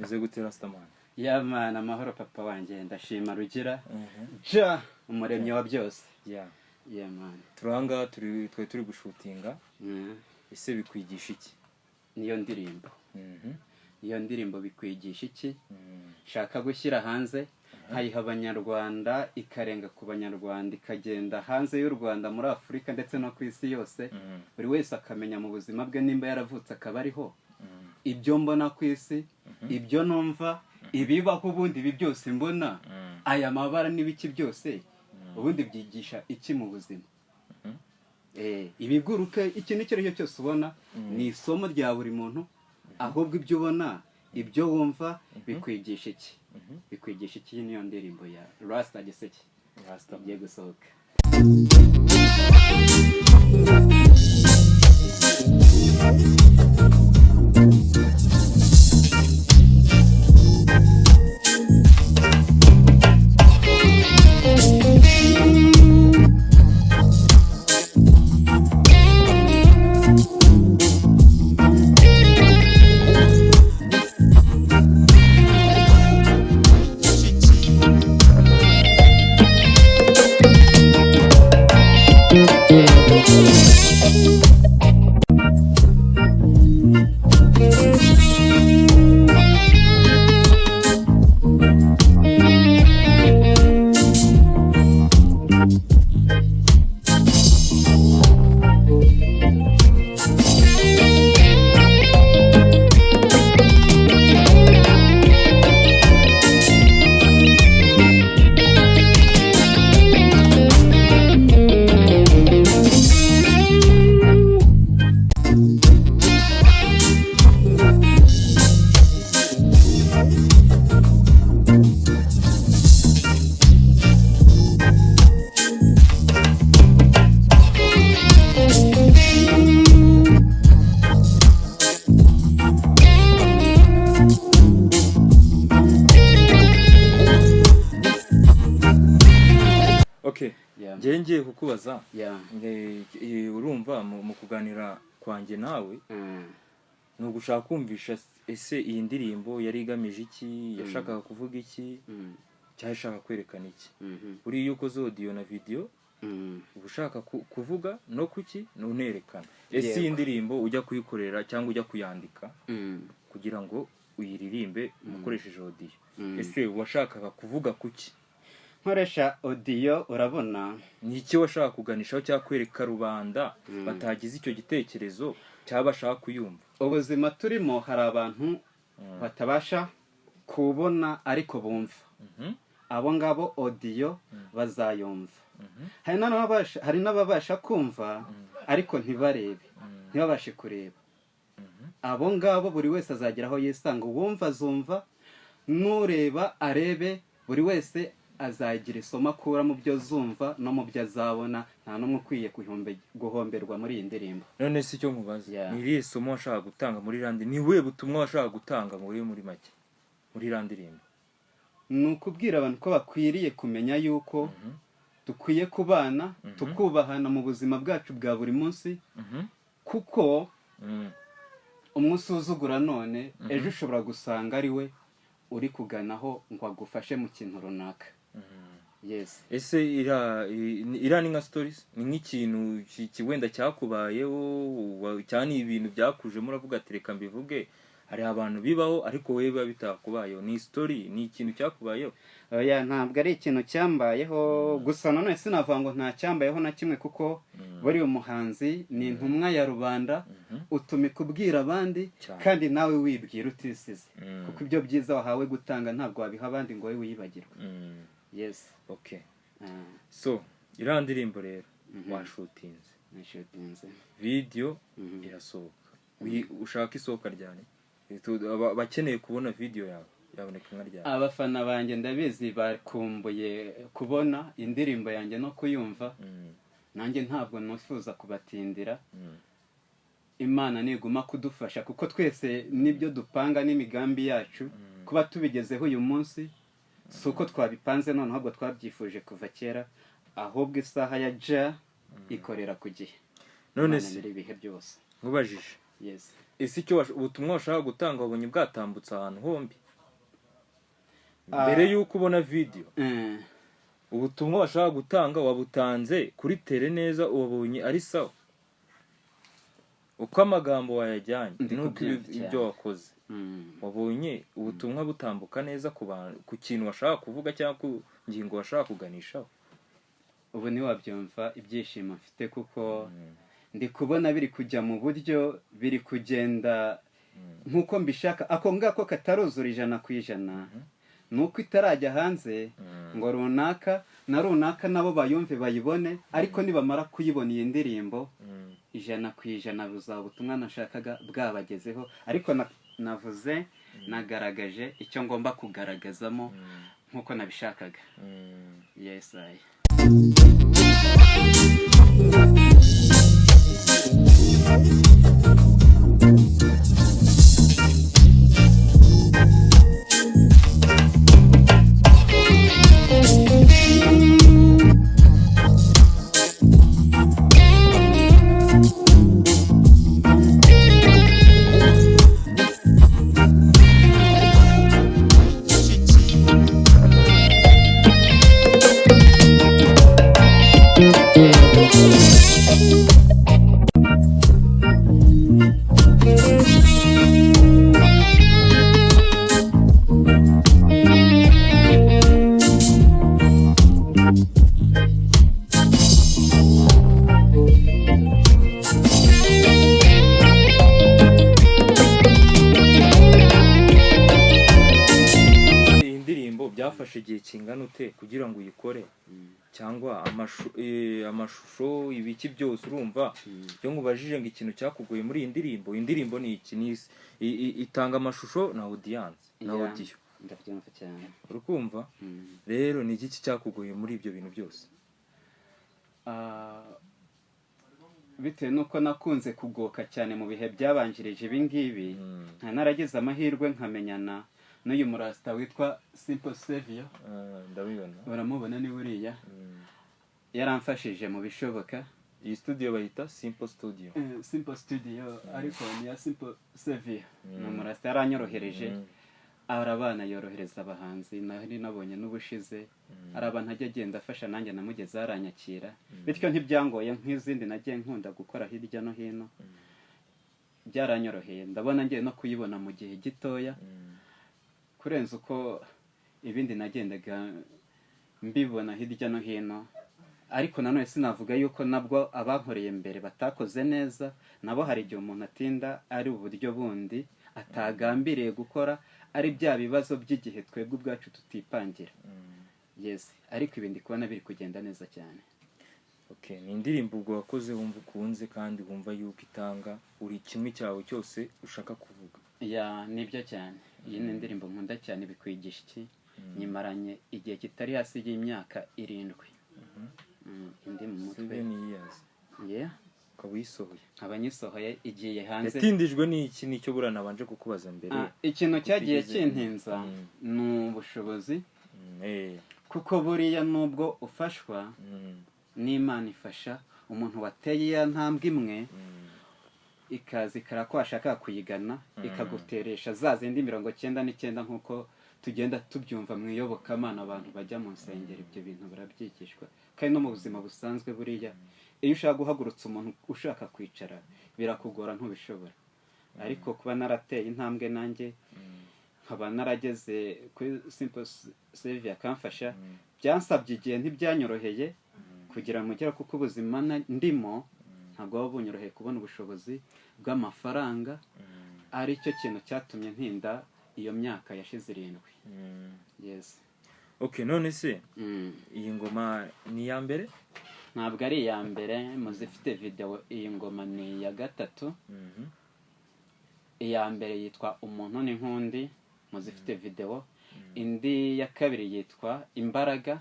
Meze gute Rastaman? Ya mana amahoro papa wanjye ndashima rugira. Ja umuremyi wa byose. Ya mana. Turanga turi gushutinga. Ese bikwigisha iki? Niyo ndirimbo. Iyo ndirimbo bikwigisha iki? Shaka gushyira hanze hayiha abanyarwanda ikarenga ku banyarwanda ikagenda hanze y'u Rwanda muri Afrika ndetse no ku isi yose. Buri wese akamenya mu buzima bwe nimba yaravutse akaba ariho. Ibyo mbona ku isi, ibyo numva, ibibaho ubundi ibi byose mbona, aya mabara n'ibiki byose ubundi byigisha iki mu buzima. Ibiguruke ikintu icyo aricyo cyose ubona ni isomo rya buri muntu, ahubwo ibyo ubona ibyo wumva bikwigisha iki. Bikwigisha iki niyo ndirimbo ya Rasta Giseke. Rasta igiye gusohoka. Ngiye kukubaza urumva mu kuganira kwanjye nawe no gushaka kumvisha ese iyi ndirimbo yari igamije iki, yashakaga kuvuga iki, cyashaka kwerekana iki. Uri yuko audio na video ushaka kuvuga no kuki nunerekana. Ese iyi ndirimbo ujya kuyikorera cyangwa ujya kuyandika kugira ngo uyiririmbe mukoresheje audio. Ese washakaga kuvuga kuki? Nkoresha audio urabona ni iki washaka kuganishaho cyakwereka rubanda batagize icyo gitekerezo cyabashaka kuyumva. Ubuzima turimo hari abantu batabasha kubona ariko bumva. Abo ngabo audio bazayumva. Hari n'ababasha kumva ariko ntibarebe, ntibabashe kureba. Abo ngabo buri wese azageraho yisanga, uwumva azumva, nureba arebe, buri wese azagira isomo akura mu byo zumva no mu byo azabona. Nta numwe ukwiye guhomberwa muri iyi ndirimbo. None se icyo mubaza ni irihe somo washaka gutanga muri randi? Ni we butumwa washaka gutanga muri make muri randirimbo? Ni ukubwira abantu ko bakwiriye kumenya yuko dukwiye kubana tukubahana mu buzima bwacu bwa buri munsi, kuko umunsi uzugura none ejo ushobora gusanga ari we uri kuganaho ngo agufashe mu kintu runaka. Yes. Ese ira ni nka stories, ni nk'ikintu kiwenda cyakubayeho cyane ibintu byakuje muravuga ati reka mbivuge. Hari abantu bibaho ariko wewe biba bitakubayeho. Ni story, ni ikintu cyakubayeho? Oya, ntabwo ari ikintu cyambayeho, gusa none sinavuga ngo nta cyambayeho na kimwe, kuko buri umuhanzi ni intumwa ya rubanda, utumi kubwira abandi kandi nawe wibwira utisize, kuko ibyo byiza wahawe gutanga ntabwo wabiha abandi ngo wowe wiyibagirwe. Yes. Okay. So iriya ndirimbo rero washutinze, video irasohoka. Ushaka isohoka ryane? Bakeneye kubona video yawe yaboneka nka ryane? Abafana banjye ndabizi bakumbuye kubona indirimbo yanjye no kuyumva. Nanjye ntabwo nifuza kubatindira. Imana niguma kudufasha, kuko twese nibyo dupanga n'imigambi yacu. Kuba tubigezeho uyu munsi suko twabipanze none, ahubwo twabyifuje kuva kera, ahubwo isaha ya ja ikorera ku gihe. None se ibihe byose nkubajije Yes. Ese icyo ubutumwa washaka gutanga wabonye bwatambutse ahantu hombi? mbere y'uko ubona video ubutumwa washaka gutanga wabutanze kuri tele neza, wabonye ari sawa uko amagambo wayajyanye nuko ibyo wakoze, wabonye ubutumwa butambuka neza ku kintu washaka kuvuga cyangwa ku ngingo washaka kuganishaho. Ubu ni wabyumva ibyishimo mfite kuko ndi kubona biri kujya mu buryo, biri kugenda nkuko mbishaka. Ako ngako kataruzura 100%, nuko itarajya hanze ngo runaka na runaka nabo bayumve bayibone, ariko nibamara kuyibona iyi ndirimbo 100% buzaba ubutumwa nashakaga bwabagezeho. Ariko navuze nagaragaje icyo ngomba kugaragazamo nkuko nabishakaga. Yes I byafashe igihe kingana ute kugira ngo uyikore, cyangwa amashusho ibiki byose urumva byo nkubajije ngo ikintu cyakugoye muri iyi ndirimbo? Indirimbo ni iki? Itanga amashusho na audience na audio, ndabyumva cyane urukumva. Rero ni iki cyakugoye muri ibyo bintu byose? Bitewe nuko nakunze kugoka cyane mu bihe byabanjirije ibi ngibi, naragize amahirwe nkamenyana n'uyu murasta witwa Simple Savior. Ndabibona, baramubona ni buriya yaramfashije mu bishoboka. Iyi studio bayita Simple Studio. Simple Studio ariko ni ya Simple Savior. Ni murasta yaranyorohereje, arabana yorohereza abahanzi. Nari nabonye n'ubushize ari abantu ajya agenda afasha, nanjye namugeza aranyakira, bityo ntibyangoye nk'izindi nagiye nkunda gukora hirya no hino. Byaranyoroheye, ndabona ngiye no kuyibona mu gihe gitoya kurenza uko ibindi nagendaga mbibona hirya no hino. Ariko nanone sinavuga yuko nabwo abankoreye mbere batakoze neza. Nabo hari igihe umuntu atinda ari uburyo bundi atagambiriye gukora, ari bya bibazo by'igihe twebwe ubwacu tutipangira. Yes, ariko ibindi kubona biri kugenda neza cyane. Okay, ni indirimbo ubwo wakoze wumva ukunze kandi wumva yuko itanga uri kimwe cyawe cyose ushaka kuvuga. Ya nibyo cyane. Iyi ni indirimbo nkunda cyane. Bikwigisha iki? Nyimaranye igihe kitari hasi y'imyaka 7. Indi mu mutwe 7 years. Yeah, kawisohoye. Abanyisohoye igiye hanze. Yatindijwe n'iki? Nicyo burana banje kukubaza mbere. Ikintu cyagiye kintinza ni ubushobozi. Kuko buriya nubwo ufashwa n'Imana ifasha umuntu wateye ya ntambwe imwe, ikazi ko ashaka kuyigana, ikaguteresha za zindi 99 nkuko tugenda tubyumva mu iyobokamana. Abantu bajya mu nsengero ibyo bintu barabyigishwa, kandi no mu buzima busanzwe buriya iyo ushaka guhagurutsa umuntu ushaka kwicara birakugora, ntubishobora. Ariko kuba narateye intambwe nanjye nkaba narageze kuri Simple Savior akamfasha, byansabye igihe, ntibyanyoroheye kugira ngo ngere kuko ubuzima ndimo ntabwo waba bunyoroheye kubona ubushobozi bw'amafaranga. Ari cyo kintu cyatumye ntinda iyo myaka yashize 7. Yes. Okay, none se iyi ngoma ni ya mbere? Ntabwo ari iya mbere, muzifite video. Iyi ngoma ni ya gatatu. Iya mbere yitwa Umuntu n'Inkundi, muzifite video. Indi ya kabiri yitwa Imbaraga.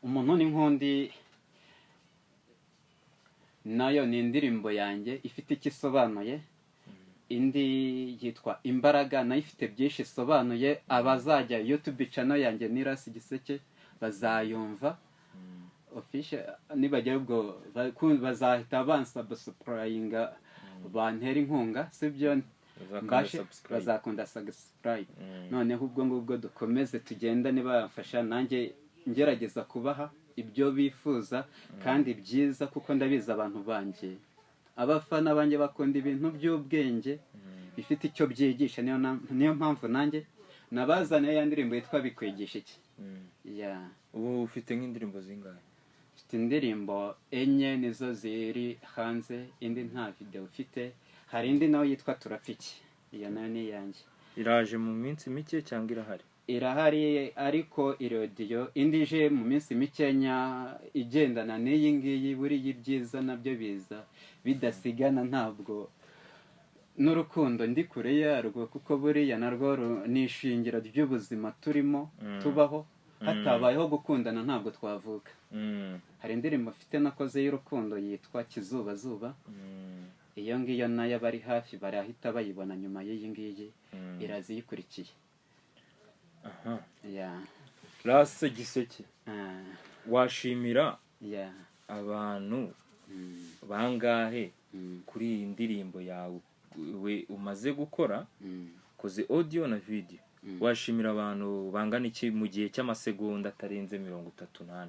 Umuntu n'Inkundi nayo ni indirimbo yanjye ifite ikisobanuye. Indi yitwa Imbaraga nayo ifite byinshi isobanuye. Abazajya YouTube channel yanjye Nirasi Giseke bazayumva official, nibagera ubwo bazahita bansubscribinga bantera inkunga, sibyo? bazakunda subscribe. Noneho ubwo ngubwo dukomeze tugenda nibafasha nanjye ngerageza kubaha ibyo bifuza kandi byiza, kuko ndabizi abantu banjye, abafana banjye bakunda ibintu by'ubwenge bifite icyo byigisha. Niyo mpamvu nanjye nabazaniye ya ndirimbo yitwa bikwigisha iki. Ubu ufite nk'indirimbo zingahe? Mfite indirimbo 4 nizo ziri hanze, indi nta video ufite. Hari indi nawe yitwa turapfiki, iyo nayo ni yanjye. Iraje mu minsi mike cyangwa irahari? Irahari ariko irodiyo indi ije mu minsi mikenya igendana n'iyi ngiyi. Buriya ibyiza nabyo biza bidasigana, ntabwo n'urukundo ndi kure yarwo, kuko buriya narwo ni ishingiro ry'ubuzima turimo tubaho. Hatabayeho gukundana ntabwo twavuka. Hari indirimbo mfite nakoze y'urukundo yitwa Kizubazuba. Iyo ngiyo nayo bari hafi barahita bayibona nyuma y'iyi ngiyi, iraziyikurikiye. Rase Giseke, washimira abantu bangahe kuri iyi ndirimbo yawe umaze gukora, koze audio na video? Washimira abantu bangana iki mu gihe cy'amasegonda atarenze 38?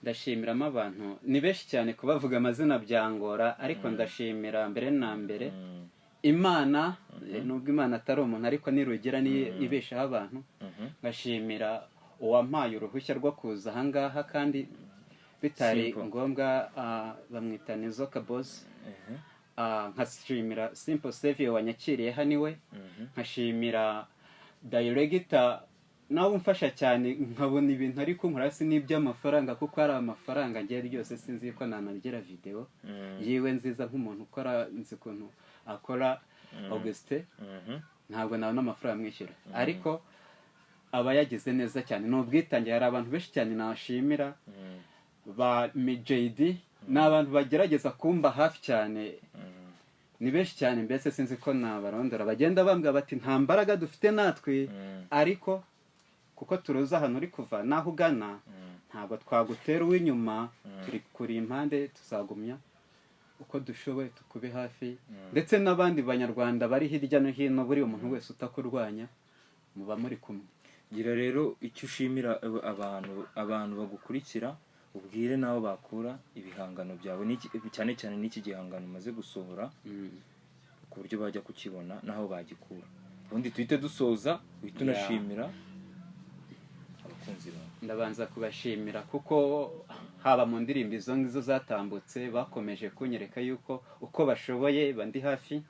Ndashimiramo abantu ni benshi cyane, kubavuga amazina byangora, ariko ndashimira mbere na mbere Imana, nubwo Imana atari umuntu ariko nirugira ni ibeshaho abantu. Ngashimira uwampaye uruhushya rwo kuza ahangaha kandi bitari ngombwa, bamwita Nizoka Boss. Nkashimira Simple Savio wanyakiriye haniwe. Nkashimira Director nawe umfasha cyane, nkabona ibintu ariko nkurasi n'iby'amafaranga, kuko ari amafaranga ngiye ryose sinzi ko nanagira video yiwe nziza nk'umuntu ukora nzi kuntu akora Auguste. Ntabwo nabona amafaranga mwishyura, ariko aba yagize neza cyane. N'ubwitange, hari abantu benshi cyane nashimira, ba MJD n'abantu bagerageza kumba hafi cyane, ni benshi cyane, mbese sinzi ko nabarondora. Bagenda bambwira bati nta mbaraga dufite natwe, ariko kuko turuzi ahantu uri kuva naho ugana, ntabwo twagutera uw'inyuma, turi kuri impande, tuzagumya uko dushoboye tukube hafi. Ndetse n'abandi banyarwanda bari hirya no hino, buri umuntu wese utakurwanya muba muri kumwe. Gira rero icyo ushimira abantu bagukurikira, ubwire naho bakura ibihangano byawe, cyane cyane n'iki gihangano umaze gusohora, ku buryo bajya kukibona naho bagikura. Ubundi tuhite dusoza, uhite unashimira abakunzi bawe. Ndabanza kubashimira kuko haba mu ndirimbo izo ngizo zatambutse bakomeje kunyereka yuko uko bashoboye bandi hafi,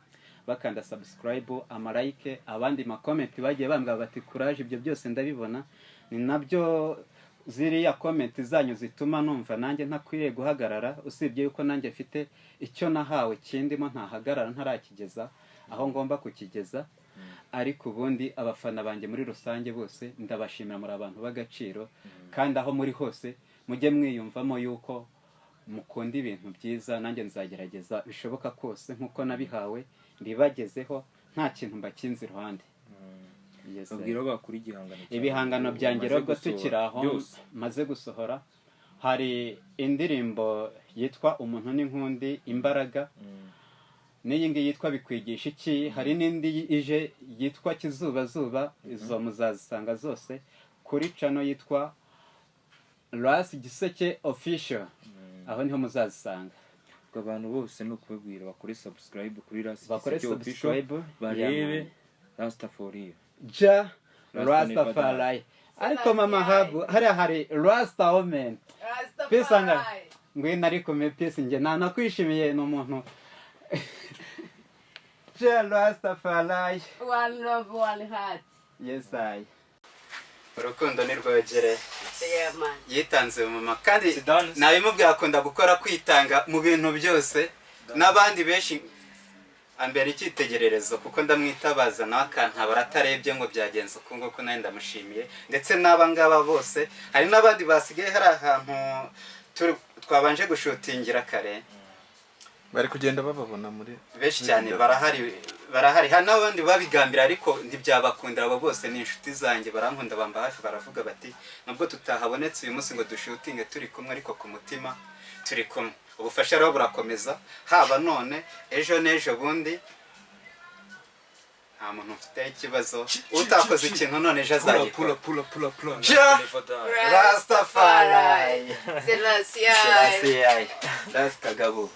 bakanda subscribe, amalike, abandi makomenti bagiye bambwira bati courage, ibyo byose ndabibona. Ni nabyo ziriya komenti zanyu zituma numva nanjye ntakwiriye guhagarara, usibye yuko nanjye mfite icyo nahawe kindimo, ntahagarara ntarakigeza aho ngomba kukigeza. Ariko ubundi abafana banjye muri rusange bose ndabashimira, muri abantu b'agaciro, kandi aho muri hose mujye mwiyumvamo yuko mukunda ibintu byiza. Nanjye nzagerageza bishoboka kose nkuko nabihawe ndibagezeho, nta kintu mbakinze iruhande. Ubwira bakuri ibihangano byanjye rero tukiri aho maze gusohora. Hari indirimbo yitwa Umuntu n'Inkundi, Imbaraga, n'iyi ngiyi yitwa Bikwigisha iki. Hari n'indi ije yitwa Kizubazuba, izo muzazisanga zose kuri channel yitwa Rase Giseke Official, aho niho muzazisanga. Abantu bose no kubabwira bakore subscribe kuri Rase Giseke Official, barebe Rastafari Rastafari. Ariko mama habu hari Rasta Omen pisanga ngwina, ariko me pisi nge nanakwishimiye n'umuntu Rastafari, one love, one heart. Yes I. Urukundo ni rwogere yitanze mama, kandi nabimubwira akunda gukora kwitanga mu bintu byose, n'abandi benshi ambere icyitegererezo, kuko ndamwitabaza nawe akantabara atarebye ngo byagenze uko nguko. Nawe ndamushimiye, ndetse n'abangaba bose. Hari n'abandi basigaye, hari ahantu twabanje gushutingira kare, bari kugenda bababona muri benshi cyane, barahari. Hari n'abandi babigambira ariko ntibyabakundira. Abo bose ni inshuti zanjye, barankunda, bamba hafi, baravuga bati nubwo tutahabonetse uyu munsi ngo dushutinge turi kumwe, ariko ku mutima turi kumwe. Ubufasha rero burakomeza, haba none ejo n'ejo bundi. nta muntu ufite ikibazo utakoze ikintu none ejo azagikora pula Rastafari Selassie. Rasta Kagabo